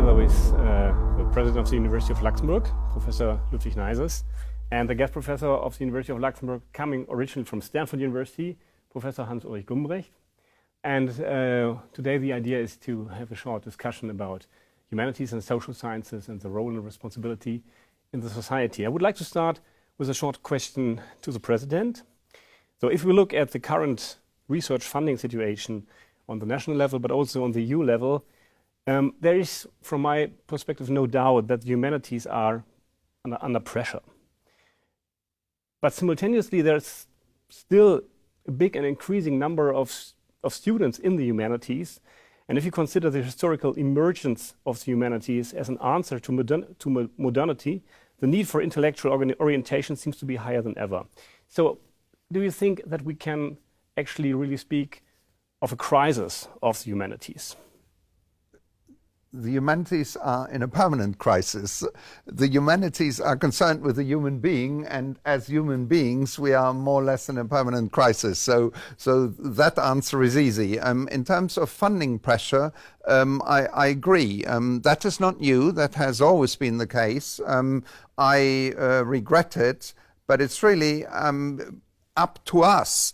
together with the president of the University of Luxembourg, Professor Ludwig Neyses, and the guest professor of the University of Luxembourg, coming originally from Stanford University, Professor Ulrich Gumbrecht. And today the idea is to have a short discussion about humanities and social sciences and the role and responsibility in the society. I would like to start with a short question to the president. So if we look at the current research funding situation on the national level, but also on the EU level, there is, from my perspective, no doubt that the humanities are under pressure. But simultaneously, there's still a big and increasing number of students in the humanities. And if you consider the historical emergence of the humanities as an answer to modernity, the need for intellectual orientation seems to be higher than ever. So do you think that we can actually really speak of a crisis of the humanities? The humanities are in a permanent crisis. The humanities are concerned with the human being, and as human beings, we are more or less in a permanent crisis. So that answer is easy. In terms of funding pressure, I agree. That is not new. That has always been the case. I regret it, but it's really up to us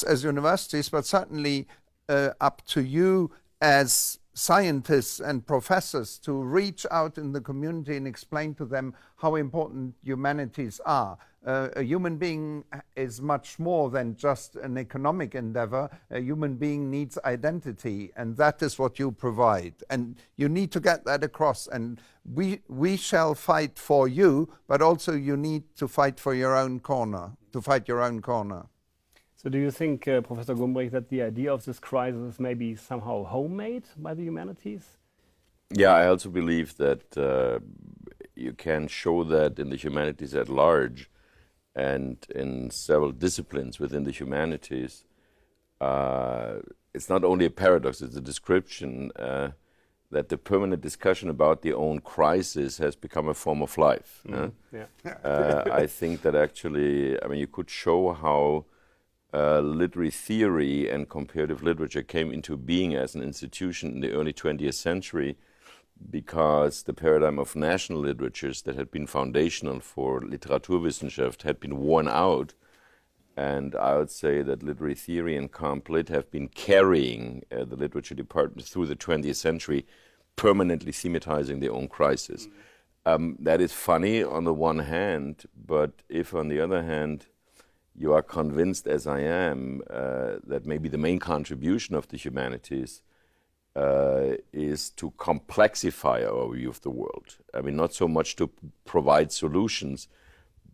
as universities, but certainly up to you as scientists and professors to reach out in the community and explain to them how important humanities are. A human being is much more than just an economic endeavor. A human being needs identity, and that is what you provide. And you need to get that across. And we shall fight for you, but also you need to fight for your own corner, So do you think, Professor Gumbrecht, that the idea of this crisis may be somehow homemade by the humanities? Yeah, I also believe that you can show that in the humanities at large and in several disciplines within the humanities. It's not only a paradox, it's a description that the permanent discussion about the own crisis has become a form of life. I think that actually, you could show how literary theory and comparative literature came into being as an institution in the early 20th century because the paradigm of national literatures that had been foundational for Literaturwissenschaft had been worn out. And I would say that literary theory and comp lit have been carrying the literature department through the 20th century, permanently thematizing their own crisis. That is funny on the one hand, but if on the other hand, you are convinced, as I am, that maybe the main contribution of the humanities is to complexify our view of the world. Not so much to provide solutions,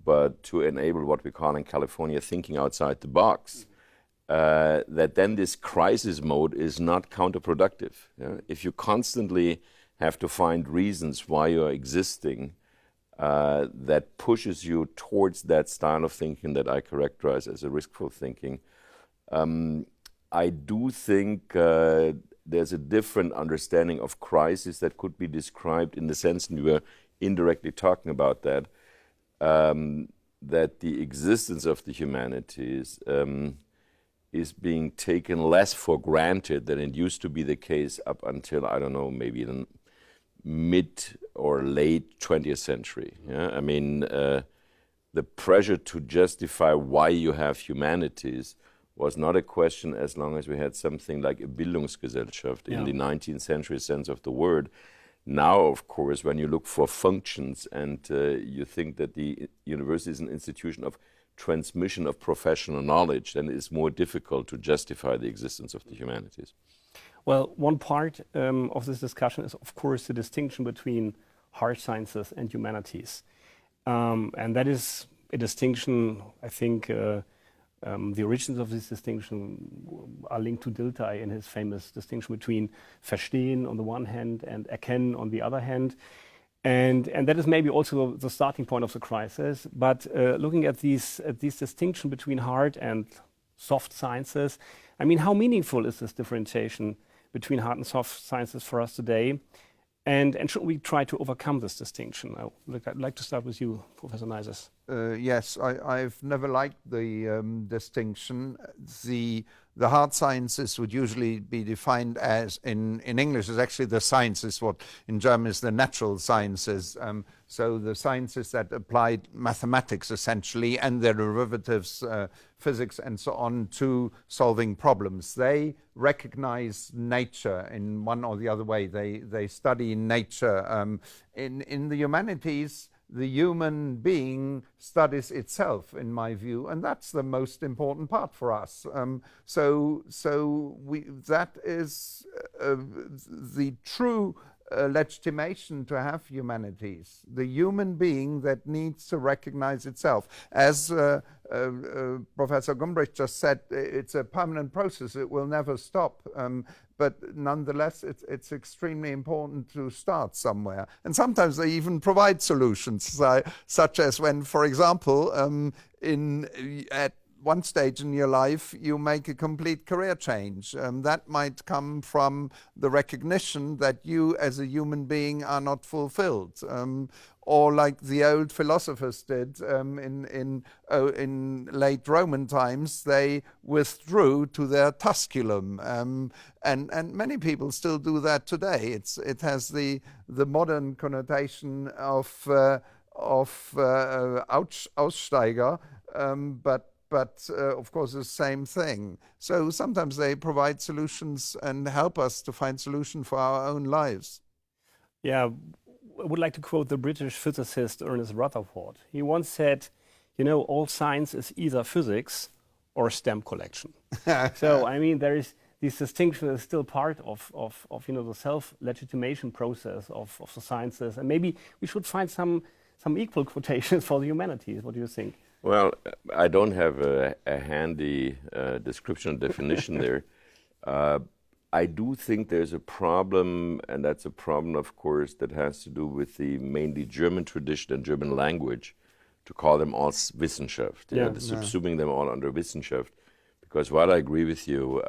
but to enable what we call in California thinking outside the box. That then this crisis mode is not counterproductive. If you constantly have to find reasons why you are existing, that pushes you towards that style of thinking that I characterize as a riskful thinking. I do think there's a different understanding of crisis that could be described in the sense, and we were indirectly talking about that, that the existence of the humanities is being taken less for granted than it used to be the case up until, I don't know, maybe the mid or late 20th century. The pressure to justify why you have humanities was not a question as long as we had something like a Bildungsgesellschaft in the 19th century sense of the word. Now, of course, when you look for functions and you think that the university is an institution of transmission of professional knowledge, then it's more difficult to justify the existence of the humanities. Well, one part of this discussion is, of course, the distinction between hard sciences and humanities. And that is a distinction, I think, the origins of this distinction are linked to Dilthey in his famous distinction between verstehen on the one hand and erkennen on the other hand. And that is maybe also the starting point of the crisis. But looking at these distinction between hard and soft sciences, how meaningful is this differentiation between hard and soft sciences for us today? And should we try to overcome this distinction? I'd like to start with you, Professor Neyses. Yes, I've never liked the distinction. The the hard sciences would usually be defined as, in English, is actually the sciences, what in German is the natural sciences. So the sciences that applied mathematics essentially and their derivatives, physics and so on, to solving problems. They recognize nature in one or the other way. They study nature. In the humanities, the human being studies itself, in my view, and that's the most important part for us. That is the true legitimation to have humanities, the human being that needs to recognize itself. As Professor Gumbrecht just said, it's a permanent process, it will never stop. But nonetheless, it's extremely important to start somewhere. And sometimes they even provide solutions, such as when, for example, at one stage in your life, you make a complete career change. That might come from the recognition that you as a human being are not fulfilled. Or like the old philosophers did in late Roman times, they withdrew to their Tusculum, and many people still do that today. It has the modern connotation of Aussteiger, but of course the same thing. So sometimes they provide solutions and help us to find solutions for our own lives. Yeah. I would like to quote the British physicist Ernest Rutherford. He once said, you know, all science is either physics or stamp collection. So, I mean, there is this distinction is still part of you know, the self-legitimation process of the sciences. And maybe we should find some equal quotations for the humanities. What do you think? Well, I don't have a handy description or definition there. I do think there's a problem, and that's a problem, of course, that has to do with the mainly German tradition and German language, to call them all Wissenschaft, subsuming them all under Wissenschaft. Because while I agree with you,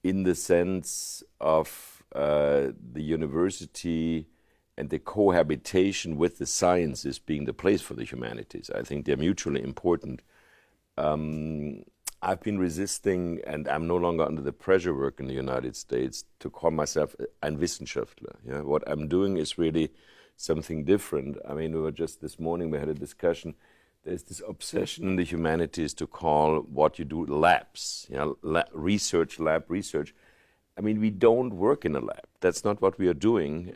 in the sense of the university and the cohabitation with the sciences being the place for the humanities, I think they're mutually important. I've been resisting, and I'm no longer under the pressure work in the United States, to call myself ein Wissenschaftler. Yeah? What I'm doing is really something different. I mean, we were just this morning, we had a discussion. There's this obsession in the humanities to call what you do labs, research, lab research. I mean, we don't work in a lab. That's not what we are doing.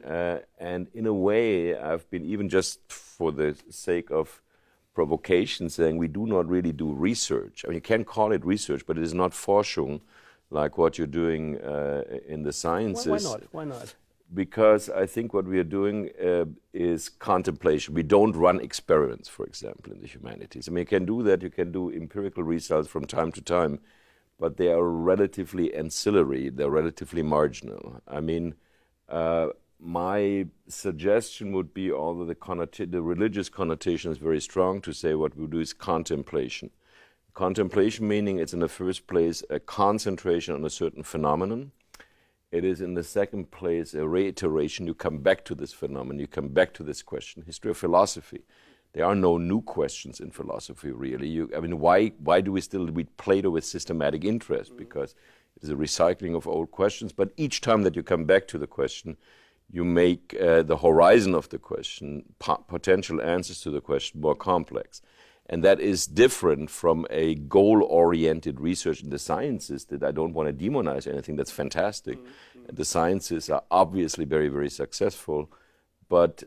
And in a way, I've been, even just for the sake of provocation, saying we do not really do research. I mean, you can call it research, but it is not Forschung like what you're doing in the sciences. Why not? Because I think what we are doing is contemplation. We don't run experiments, for example, in the humanities. I mean, you can do that. You can do empirical results from time to time, but they are relatively ancillary. They're relatively marginal. I mean, my suggestion would be, although the religious connotation is very strong, to say what we do is contemplation. Contemplation meaning it's in the first place a concentration on a certain phenomenon. It is in the second place a reiteration. You come back to this phenomenon, you come back to this question. History of philosophy. There are no new questions in philosophy, really. I mean, why do we still read Plato with systematic interest? Because it is a recycling of old questions. But each time that you come back to the question, you make the horizon of the question, potential answers to the question, more complex. And that is different from a goal-oriented research in the sciences. That I don't want to demonize anything. That's fantastic. And the sciences are obviously very, very successful. But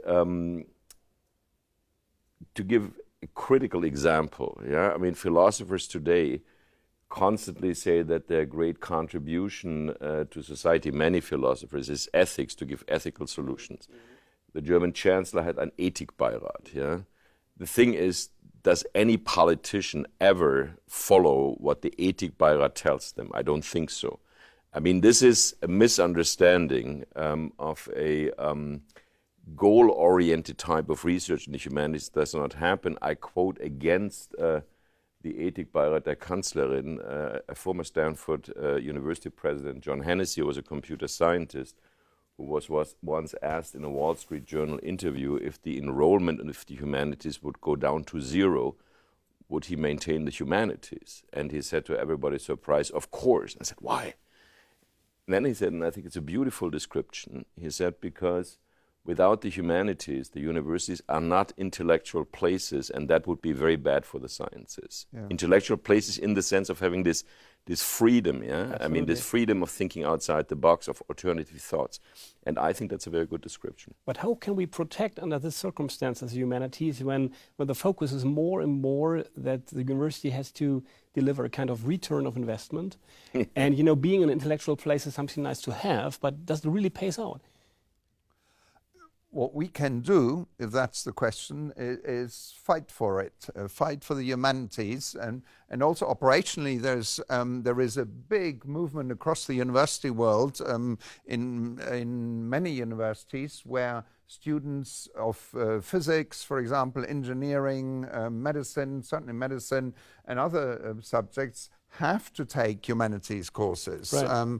to give a critical example, I mean, philosophers today constantly say that their great contribution to society, many philosophers, is ethics, to give ethical solutions. The German Chancellor had an Ethikbeirat. The thing is, does any politician ever follow what the Ethikbeirat tells them? I don't think so. I mean, this is a misunderstanding of a goal-oriented type of research in the humanities. Does not happen. I quote against the Ethikbeirat der Kanzlerin, a former Stanford University president, John Hennessy, who was a computer scientist, who was once asked in a Wall Street Journal interview if the enrollment in the humanities would go down to zero, would he maintain the humanities? And he said to everybody's surprise, of course. I said, why? And then he said, and I think it's a beautiful description, he said, because without the humanities, the universities are not intellectual places, and that would be very bad for the sciences. Yeah. Intellectual places in the sense of having this freedom, yeah? Absolutely. I mean, this freedom of thinking outside the box, of alternative thoughts. And I think that's a very good description. But how can we protect under these circumstances humanities when the focus is more and more that the university has to deliver a kind of return of investment? And, you know, being an intellectual place is something nice to have, but does it really pays out? What we can do, if that's the question, is fight for it, fight for the humanities, and also operationally there is a big movement across the university world in many universities where students of physics, for example, engineering, medicine, certainly medicine, and other subjects have to take humanities courses, right.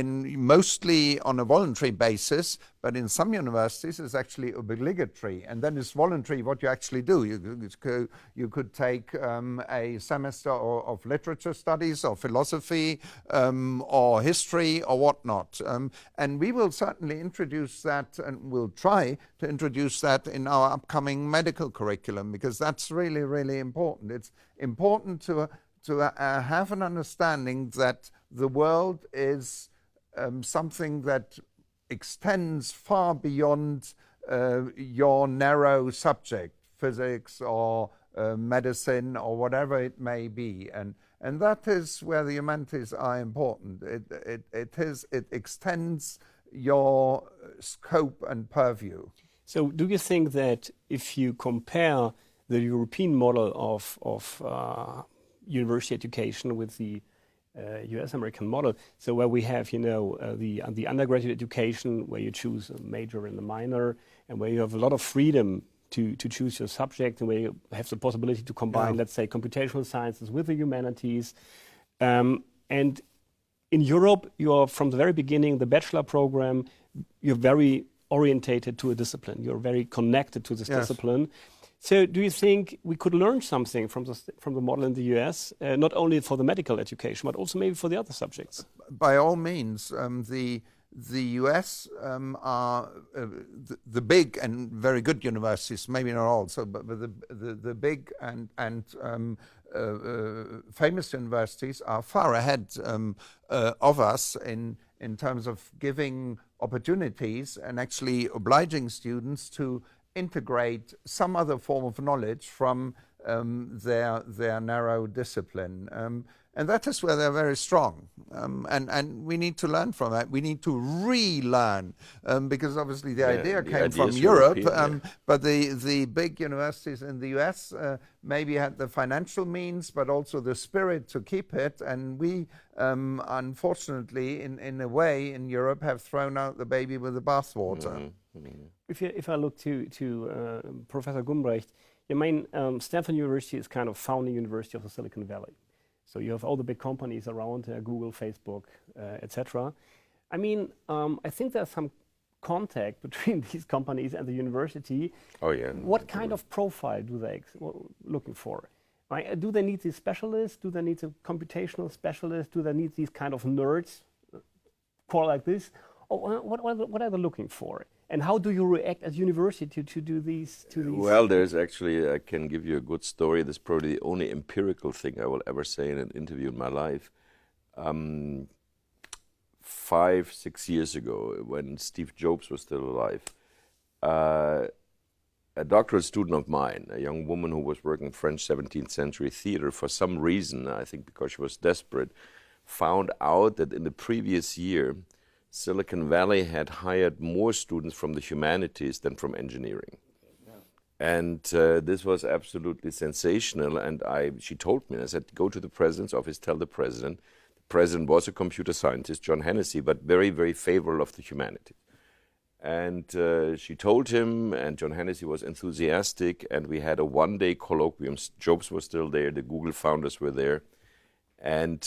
Mostly on a voluntary basis, but in some universities it's actually obligatory, and then it's voluntary what you actually do. You could take a semester of literature studies or philosophy or history or whatnot, and we will certainly introduce that, and we'll try to introduce that in our upcoming medical curriculum, because that's really, really important. It's important to have an understanding that the world is something that extends far beyond your narrow subject, physics or medicine or whatever it may be, and that is where the humanities are important. It extends your scope and purview. So do you think that if you compare the European model of university education with the US-American model, so where we have, you know, the undergraduate education where you choose a major and a minor, and where you have a lot of freedom to choose your subject, and where you have the possibility to combine, let's say, computational sciences with the humanities. And in Europe, you are, from the very beginning, the bachelor program, you're very orientated to a discipline. You're very connected to this discipline. So do you think we could learn something from the model in the US, not only for the medical education, but also maybe for the other subjects? By all means. The US are the big and very good universities, maybe not all, but the big and famous universities are far ahead of us in terms of giving opportunities and actually obliging students to integrate some other form of knowledge from their narrow discipline. And that is where they're very strong. And we need to learn from that. We need to relearn, because obviously the idea came from Europe, but the big universities in the US maybe had the financial means, but also the spirit to keep it. And we, unfortunately, in a way, in Europe, have thrown out the baby with the bathwater. Mm-hmm. If I look to Professor Gumbrecht, Stanford University is kind of founding university of the Silicon Valley. So you have all the big companies around, Google, Facebook, etc. I mean, I think there's some contact between these companies and the university. Oh yeah. What kind of profile do they looking for? Do they need these specialists? Do they need a computational specialist? Do they need these kind of nerds, core like this? Or what are they looking for? And how do you react as university to do these? Well, there's actually, I can give you a good story. That's probably the only empirical thing I will ever say in an interview in my life. 5-6 years ago, when Steve Jobs was still alive, a doctoral student of mine, a young woman who was working French 17th century theater, for some reason, I think because she was desperate, found out that in the previous year, Silicon Valley had hired more students from the humanities than from engineering. Yeah. And this was absolutely sensational. And she told me, I said, go to the president's office, tell the president. The president was a computer scientist, John Hennessy, but very, very favorable of the humanities. And she told him, and John Hennessy was enthusiastic, and we had a one-day colloquium. Jobs was still there, the Google founders were there. And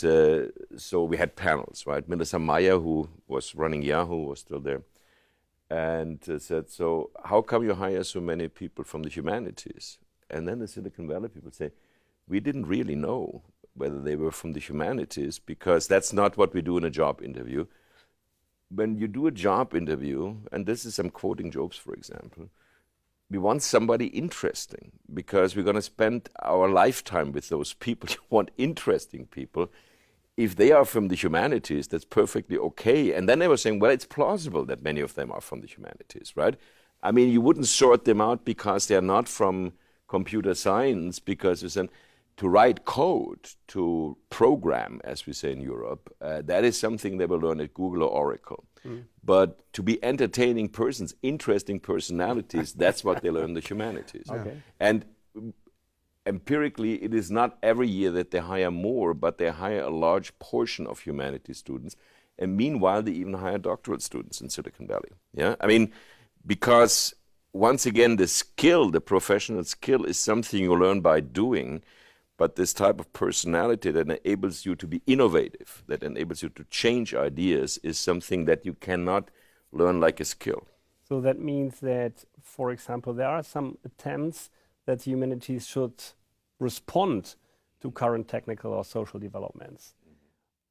so we had panels, right? Melissa Meyer, who was running Yahoo, was still there. And said, so how come you hire so many people from the humanities? And then the Silicon Valley people say, we didn't really know whether they were from the humanities, because that's not what we do in a job interview. When you do a job interview, and this is, I'm quoting Jobs, for example, we want somebody interesting, because we're going to spend our lifetime with those people. You want interesting people. If they are from the humanities, that's perfectly okay. And then they were saying, well, it's plausible that many of them are from the humanities, right? I mean, you wouldn't sort them out because they're not from computer science, because it's to write code, to program, as we say in Europe, that is something they will learn at Google or Oracle. But to be entertaining persons, interesting personalities, that's what they learn in the humanities. Okay. And empirically, it is not every year that they hire more, but they hire a large portion of humanities students. And meanwhile, they even hire doctoral students in Silicon Valley. Yeah, I mean, because once again, the skill, the professional skill, is something you learn by doing. But this type of personality that enables you to be innovative, that enables you to change ideas, is something that you cannot learn like a skill. So that means that, for example, there are some attempts that humanities should respond to current technical or social developments.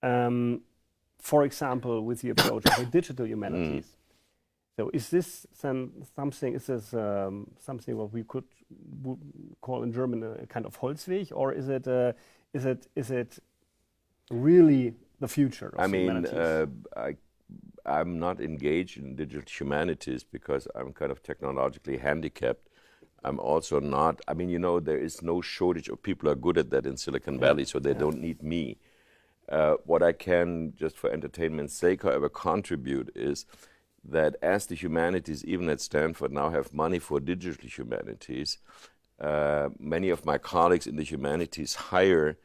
For example, with the approach of the digital humanities. So is this something? Is this something what we could call in German a kind of Holzweg, or is it really the future of humanities? I'm not engaged in digital humanities because I'm kind of technologically handicapped. I'm also not. I mean, you know, there is no shortage of people who are good at that in Silicon Valley, so they don't need me. What I can, just for entertainment's sake, however, contribute is that as the humanities, even at Stanford, now have money for digital humanities, many of my colleagues in the humanities hire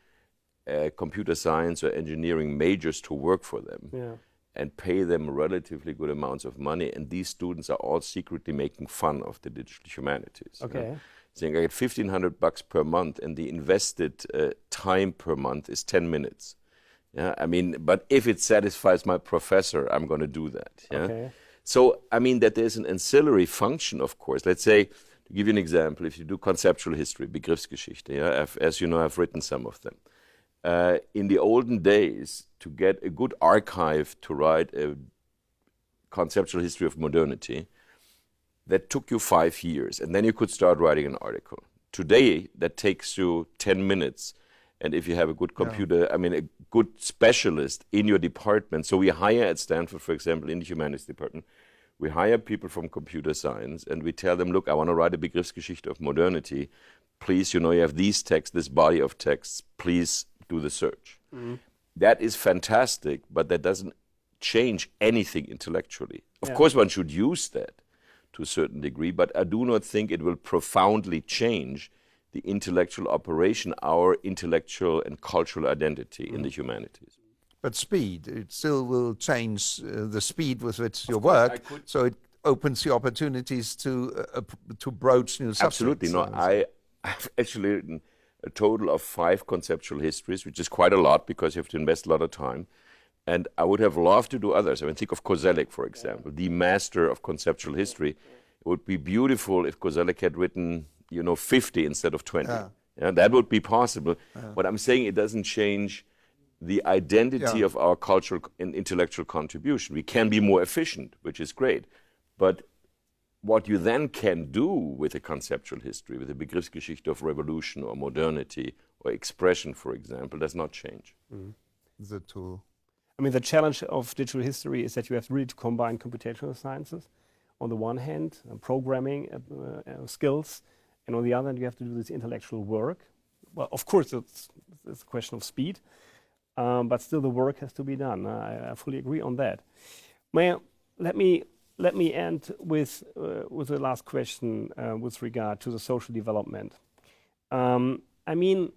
computer science or engineering majors to work for them and pay them relatively good amounts of money. And these students are all secretly making fun of the digital humanities. Okay. You know? Saying I get $1,500 per month, and the invested time per month is 10 minutes. Yeah, I mean, but if it satisfies my professor, I'm going to do that. Yeah? Okay. So, I mean, that there's an ancillary function, of course. Let's say, to give you an example, if you do conceptual history, Begriffsgeschichte, as you know, I've written some of them. In the olden days, to get a good archive to write a conceptual history of modernity, that took you 5 years, and then you could start writing an article. Today, that takes you 10 minutes. And if you have a good computer, I mean, a good specialist in your department. So we hire at Stanford, for example, in the humanities department, we hire people from computer science, and we tell them, look, I want to write a Begriffsgeschichte of modernity. Please, you know, you have these texts, this body of texts. Please do the search. That is fantastic, but that doesn't change anything intellectually. Of course, one should use that to a certain degree, but I do not think it will profoundly change the intellectual operation, our intellectual and cultural identity in the humanities. But speed, it still will change the speed with which you work, so it opens the opportunities to broach new subjects. Absolutely. No, I've actually written a total of 5 conceptual histories, which is quite a lot because you have to invest a lot of time. And I would have loved to do others. I mean, think of Koselleck, for example, the master of conceptual history. It would be beautiful if Koselleck had written 50 instead of 20. Yeah, that would be possible. But I'm saying it doesn't change the identity of our cultural and intellectual contribution. We can be more efficient, which is great. But what you then can do with a conceptual history, with a Begriffsgeschichte of revolution or modernity or expression, for example, does not change. The tool. I mean, the challenge of digital history is that you have really to combine computational sciences on the one hand, programming skills, and on the other hand, you have to do this intellectual work. Well, of course, it's a question of speed, but still the work has to be done. I fully agree on that. Let me end with the last question with regard to the social development. I mean,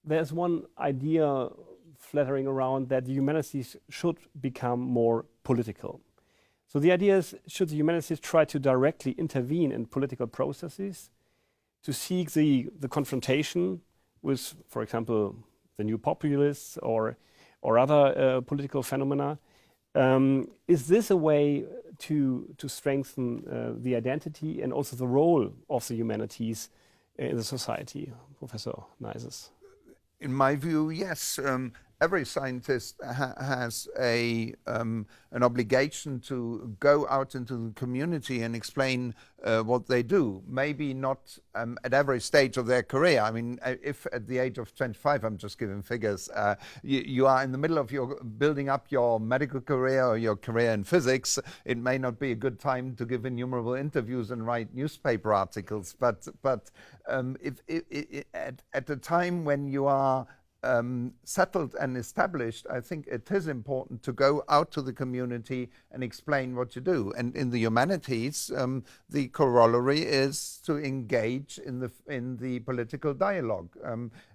there's one idea flattering around that the humanities should become more political. So the idea is, should the humanities try to directly intervene in political processes to seek the confrontation with, for example, the new populists or other political phenomena? Is this a way to strengthen the identity and also the role of the humanities in the society, Professor Neyses? In my view, yes. Every scientist has an obligation to go out into the community and explain what they do. Maybe not at every stage of their career. I mean, if at the age of 25, I'm just giving figures, you are in the middle of your building up your medical career or your career in physics, it may not be a good time to give innumerable interviews and write newspaper articles. But if at a time when you are settled and established, I think it is important to go out to the community and explain what you do. And in the humanities, the corollary is to engage in the political dialogue.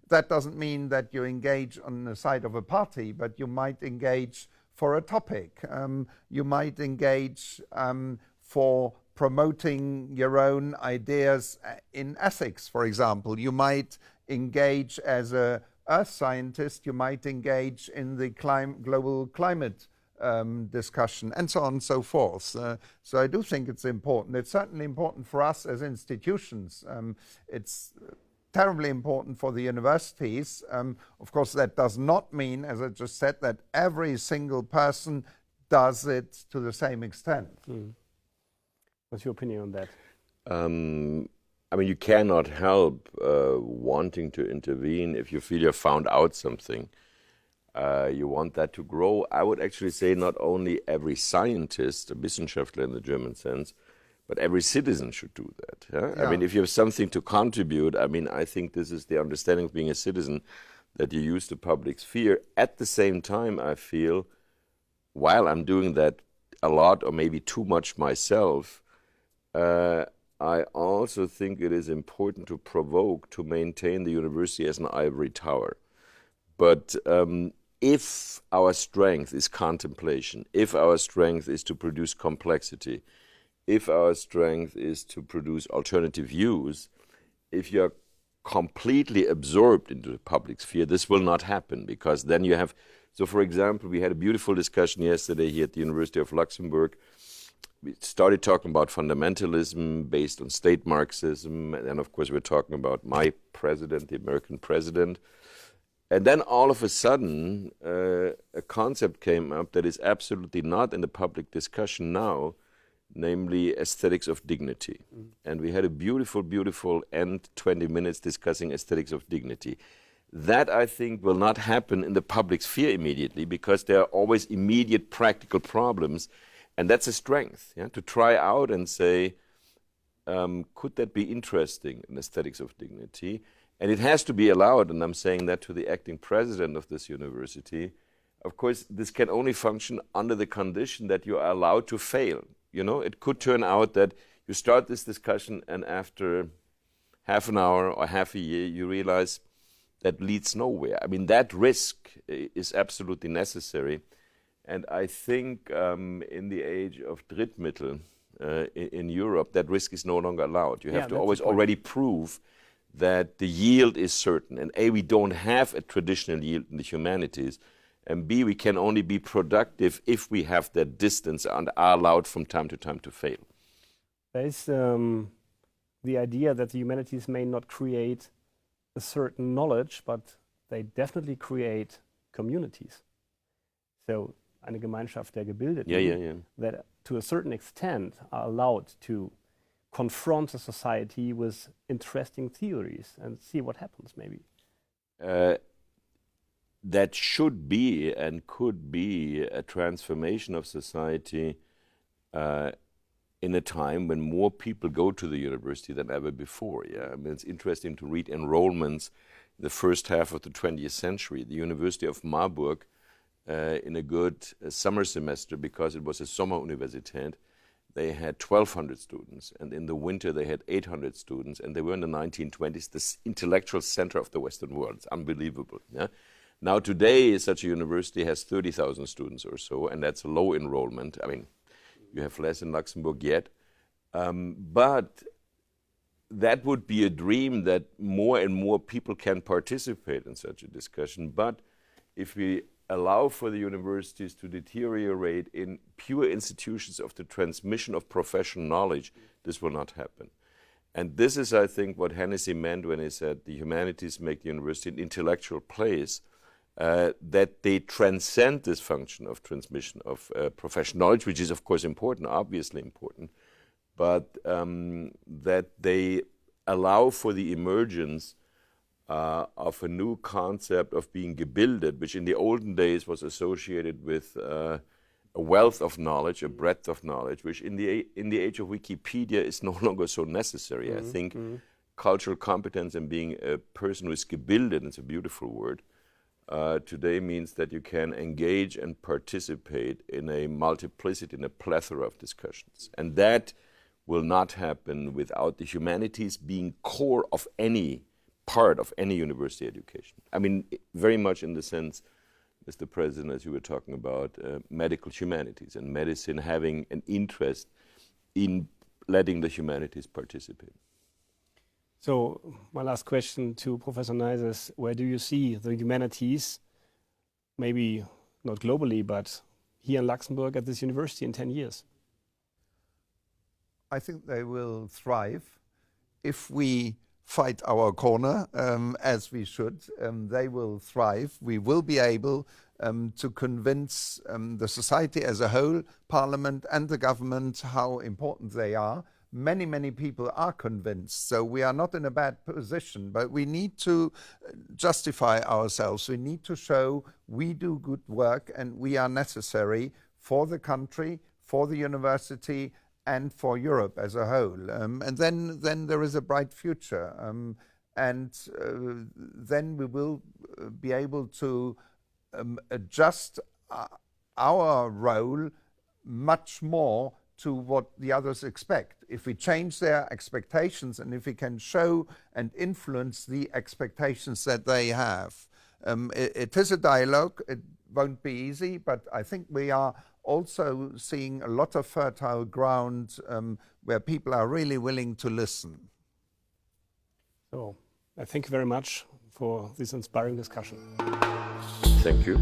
That doesn't mean that you engage on the side of a party, but you might engage for a topic. You might engage for promoting your own ideas in ethics, for example. You might engage as a earth scientist, you might engage in the global climate discussion, and so on and so forth. So I do think it's important. It's certainly important for us as institutions. It's terribly important for the universities. Of course, that does not mean, as I just said, that every single person does it to the same extent. What's your opinion on that? I mean, you cannot help wanting to intervene if you feel you've found out something. You want that to grow. I would actually say not only every scientist, a Wissenschaftler in the German sense, but every citizen should do that. Yeah? I mean, if you have something to contribute, I mean, I think this is the understanding of being a citizen, that you use the public sphere. At the same time, I feel, while I'm doing that a lot or maybe too much myself, I also think it is important to provoke, to maintain the university as an ivory tower. But if our strength is contemplation, if our strength is to produce complexity, if our strength is to produce alternative views, if you're completely absorbed into the public sphere, this will not happen, because then you have... So, for example, we had a beautiful discussion yesterday here at the University of Luxembourg. We started talking about fundamentalism based on state Marxism, and then, of course, we're talking about my president, the American president. And then all of a sudden, a concept came up that is absolutely not in the public discussion now, namely aesthetics of dignity. And we had a beautiful, beautiful end 20 minutes discussing aesthetics of dignity. That, I think, will not happen in the public sphere immediately, because there are always immediate practical problems. And that's a strength, to try out and say, could that be interesting in aesthetics of dignity? And it has to be allowed, and I'm saying that to the acting president of this university. Of course, this can only function under the condition that you are allowed to fail. It could turn out that you start this discussion and after half an hour or half a year, you realize that leads nowhere. I mean, that risk is absolutely necessary. And I think in the age of Drittmittel in Europe, that risk is no longer allowed. You have to always already prove that the yield is certain. And A, we don't have a traditional yield in the humanities. And B, we can only be productive if we have that distance and are allowed from time to time to fail. There is the idea that the humanities may not create a certain knowledge, but they definitely create communities. So eine Gemeinschaft der Gebildeten, that to a certain extent are allowed to confront the society with interesting theories and see what happens, maybe. That should be and could be a transformation of society in a time when more people go to the university than ever before. I mean, it's interesting to read enrollments in the first half of the 20th century. The University of Marburg, in a good summer semester, because it was a Sommeruniversität, they had 1,200 students, and in the winter they had 800 students, and they were in the 1920s the intellectual center of the Western world. It's unbelievable. Now today, such a university has 30,000 students or so, and that's a low enrollment. I mean, you have less in Luxembourg yet. But that would be a dream, that more and more people can participate in such a discussion. But if we allow for the universities to deteriorate in pure institutions of the transmission of professional knowledge, this will not happen. And this is, I think, what Hennessy meant when he said the humanities make the university an intellectual place, that they transcend this function of transmission of professional knowledge, which is, of course, important, obviously important, but that they allow for the emergence of a new concept of being gebildet, which in the olden days was associated with a wealth of knowledge, a breadth of knowledge, which in the age of Wikipedia is no longer so necessary. I think cultural competence and being a person who is gebildet, it's a beautiful word, today means that you can engage and participate in a multiplicity, in a plethora of discussions. And that will not happen without the humanities being core of any part of any university education. I mean, very much in the sense, Mr. President, as you were talking about, medical humanities and medicine having an interest in letting the humanities participate. So my last question to Professor Neyses, where do you see the humanities, maybe not globally, but here in Luxembourg at this university in 10 years? I think they will thrive if we fight our corner, as we should. They will thrive. We will be able to convince the society as a whole, Parliament and the government, how important they are. Many, many people are convinced, so we are not in a bad position, but we need to justify ourselves. We need to show we do good work and we are necessary for the country, for the university, and for Europe as a whole. And then there is a bright future. Then we will be able to adjust our role much more to what the others expect. If we change their expectations and if we can show and influence the expectations that they have. It is a dialogue, it won't be easy, but I think we are also seeing a lot of fertile ground where people are really willing to listen. So I thank you very much for this inspiring discussion. Thank you.